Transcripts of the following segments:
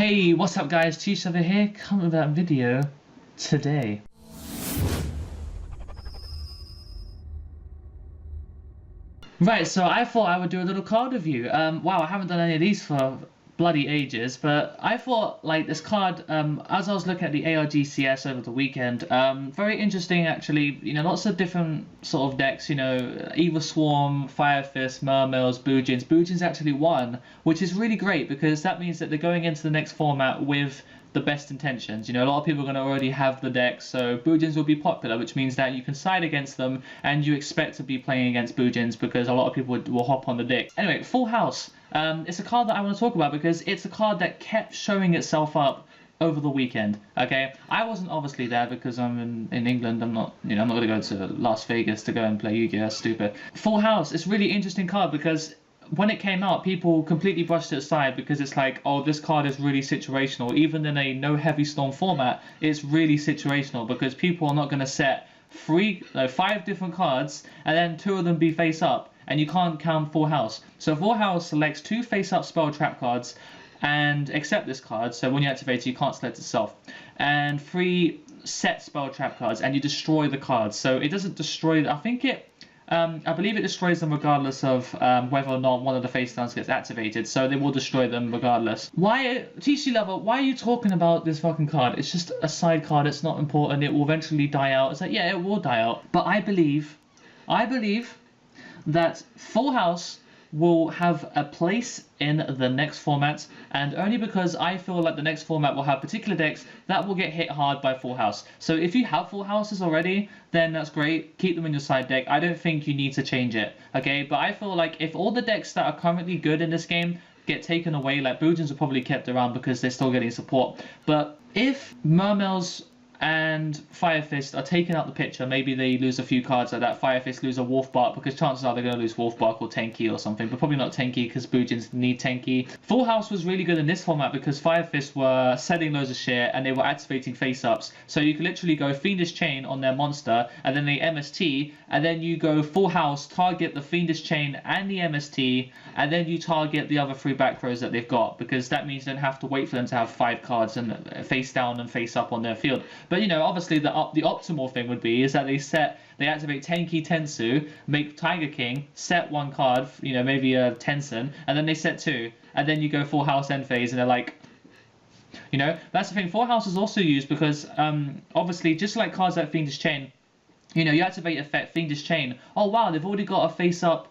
Hey, what's up guys, Thetcglover here, coming with that video today. Right, so I thought I would do a little card review. Wow, I haven't done any of these for bloody ages, but I thought, like, this card, as I was looking at the ARGCS over the weekend, very interesting actually, lots of different sort of decks, Evil Swarm, Fire Fist, Mermails, Boojins. Boojins actually won, which is really great because that means that they're going into the next format with the best intentions. A lot of people are going to already have the deck, so Boojins will be popular, which means that you can side against them and you expect to be playing against Boojins because a lot of people will hop on the deck. Anyway, Full House. It's a card that I want to talk about because it's a card that kept showing itself up over the weekend. Okay, I wasn't obviously there because I'm in England. I'm not, I'm not going to go to Las Vegas to go and play Yu-Gi-Oh! That's stupid. Full House. It's a really interesting card because when it came out, people completely brushed it aside because it's like, oh, this card is really situational. Even in a no heavy storm format, it's really situational because people are not going to set 5 different cards and then 2 of them be face up, and you can't count Full House. So Full House selects 2 face up spell trap cards and accept this card. So when you activate it, you can't select itself, and 3 set spell trap cards, and you destroy the cards. So it doesn't destroy. I believe it destroys them regardless of whether or not one of the face downs gets activated, so they will destroy them regardless. Why, Thetcglover, why are you talking about this fucking card? It's just a side card, it's not important, it will eventually die out. It's like, yeah, it will die out. But I believe that Full House will have a place in the next format, and only because I feel like the next format will have particular decks that will get hit hard by Full House. So if you have Full Houses already, then that's great, keep them in your side deck. I don't think you need to change it, okay? But I feel like if all the decks that are currently good in this game get taken away, like Boojins are probably kept around because they're still getting support, but if Mermails and Fire Fist are taken out the picture, maybe they lose a few cards like that. Fire Fist lose a Wolf Bark because chances are they're going to lose Wolf Bark or Tenki or something, but probably not Tenki because Boojins need Tenki. Full House was really good in this format because Fire Fist were selling loads of shit and they were activating face-ups. So you could literally go Fiendish Chain on their monster and then they MST, and then you go Full House, target the Fiendish Chain and the MST, and then you target the other 3 back rows that they've got, because that means you don't have to wait for them to have 5 cards and face down and face up on their field. But obviously the optimal thing would be is that they activate Tenki Tensu, make Tiger King, set 1 card, maybe a Tensen, and then they set 2, and then you go Full House end phase, and they're like, that's the thing. Full House is also used because obviously just like cards like Fiendish Chain, you activate effect Fiendish Chain. Oh wow, they've already got a face up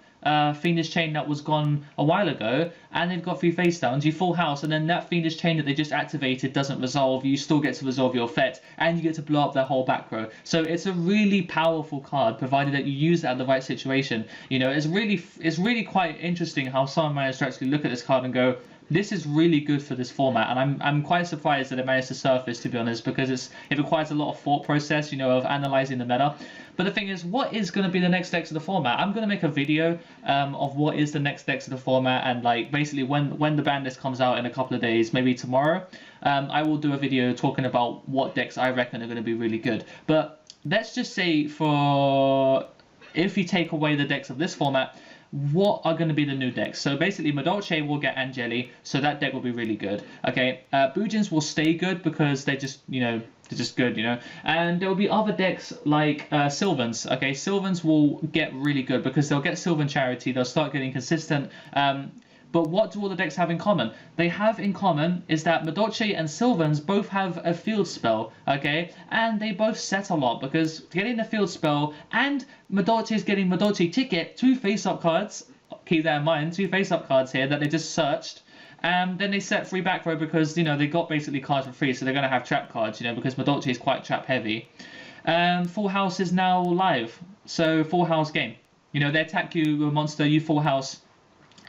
Fiendish Chain that was gone a while ago, and they've got 3 face downs. You Full House, and then that Fiendish Chain that they just activated doesn't resolve. You still get to resolve your effect, and you get to blow up their whole back row. So it's a really powerful card, provided that you use it at the right situation. It's really quite interesting how someone managed to actually look at this card and go, this is really good for this format, and I'm quite surprised that it managed to surface, to be honest, because it requires a lot of thought process, of analyzing the meta. But the thing is, what is going to be the next decks of the format? I'm going to make a video of what is the next decks of the format, and like basically when the ban list comes out in a couple of days, maybe tomorrow, I will do a video talking about what decks I reckon are going to be really good. But let's just say if you take away the decks of this format, what are going to be the new decks? So basically Madolche will get Angeli, so that deck will be really good. Okay, Boojins will stay good because they're just, they're just good, and there will be other decks like Sylvans. Okay, Sylvans will get really good because they'll get Sylvan Charity, they'll start getting consistent. But what do all the decks have in common? They have in common is that Madolche and Sylvans both have a field spell, okay? And they both set a lot because getting the field spell and Madolche is getting Madolche Ticket, 2 face-up cards, keep that in mind, 2 face-up cards here that they just searched. And then they set 3 back row because, they got basically cards for free, so they're going to have trap cards, because Madolche is quite trap heavy. Full House is now live, so Full House game. They attack you, a monster, you Full House.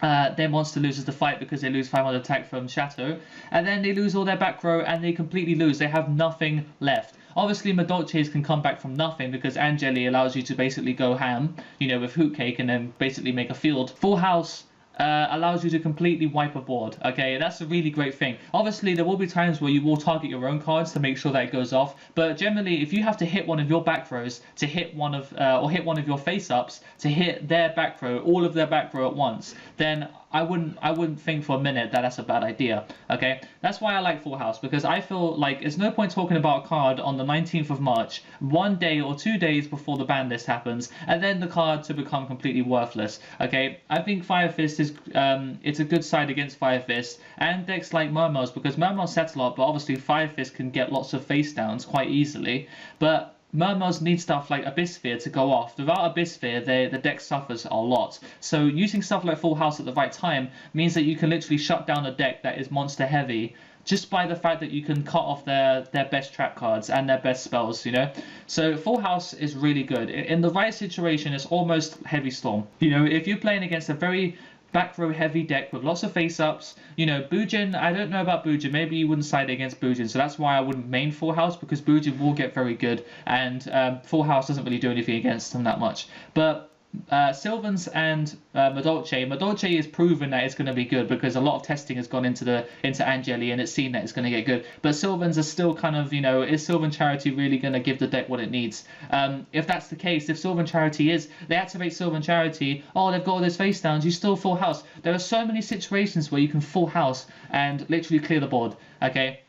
Their monster loses the fight because they lose 500 attack from Chateau, and then they lose all their back row and they completely lose. They have nothing left. Obviously, Madolches can come back from nothing because Angeli allows you to basically go ham, with Hoot Cake and then basically make a field. Full House allows you to completely wipe a board. Okay, that's a really great thing. Obviously, there will be times where you will target your own cards to make sure that it goes off, but generally, if you have to hit one of your back rows to hit one of or hit one of your face ups to hit their back row, all of their back row at once, then I wouldn't think for a minute that that's a bad idea. Okay, that's why I like Full House, because I feel like there's no point talking about a card on the 19th of March, 1 day or 2 days before the ban list happens, and then the card to become completely worthless. Okay, I think Fire Fist is it's a good side against Fire Fist and decks like Murmurs, because Murmurs set a lot, but obviously Fire Fist can get lots of face downs quite easily. But Murmurs need stuff like Abyss Sphere to go off. Without Abyss Sphere, the deck suffers a lot. So using stuff like Full House at the right time means that you can literally shut down a deck that is monster heavy just by the fact that you can cut off their best trap cards and their best spells, you know? So Full House is really good. In the right situation, it's almost Heavy Storm. You know, if you're playing against a very back row heavy deck with lots of face ups, you know, Bujin, I don't know about Bujin, maybe you wouldn't side against Bujin, so that's why I wouldn't main Full House, because Bujin will get very good, and Full House doesn't really do anything against them that much. But Sylvans and Madolche is proven that it's going to be good, because a lot of testing has gone into Angeli, and it's seen that it's going to get good. But Sylvans are still kind of, you know, is Sylvan Charity really going to give the deck what it needs? If that's the case, if Sylvan Charity they activate Sylvan Charity, oh, they've got all those face downs, you still Full House. There are so many situations where you can Full House and literally clear the board. Okay,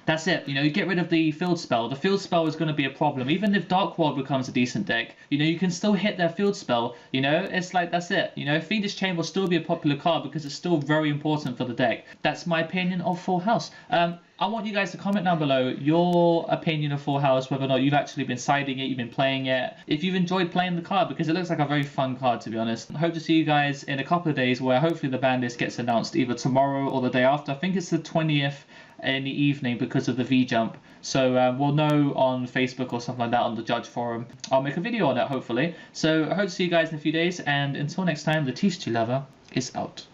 that's it. You know, you get rid of the field spell. The field spell is going to be a problem. Even if Dark World becomes a decent deck, you know, you can still hit their field spell. You know, it's like, that's it. You know, Fiendish Chain will still be a popular card because it's still very important for the deck. That's my opinion of Full House. I want you guys to comment down below your opinion of Full House, whether or not you've actually been siding it, you've been playing it, if you've enjoyed playing the card, because it looks like a very fun card, to be honest. I hope to see you guys in a couple of days, where hopefully the ban list gets announced either tomorrow or the day after. I think it's the 20th in the evening because of the V-Jump. So we'll know on Facebook or something like that, on the Judge Forum. I'll make a video on it, hopefully. So I hope to see you guys in a few days, and until next time, the Thetcglover is out.